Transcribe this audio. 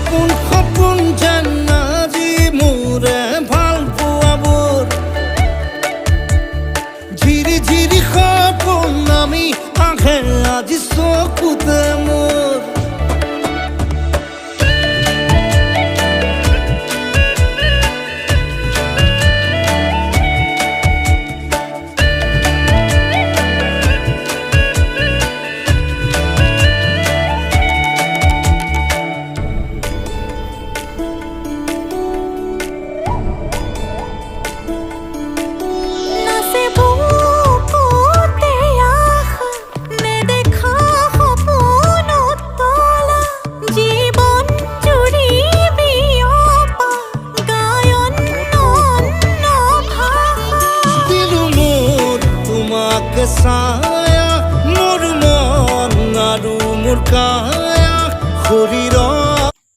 সপোন সপোন যেন আজি মোৰে ভাল পোৱাবোৰ ঝিৰি ঝিৰি সপোন আমি আহে আজি চকুতে মোৰ ছায়া মোৰ মন আৰু মোৰ কায়া শৰীৰ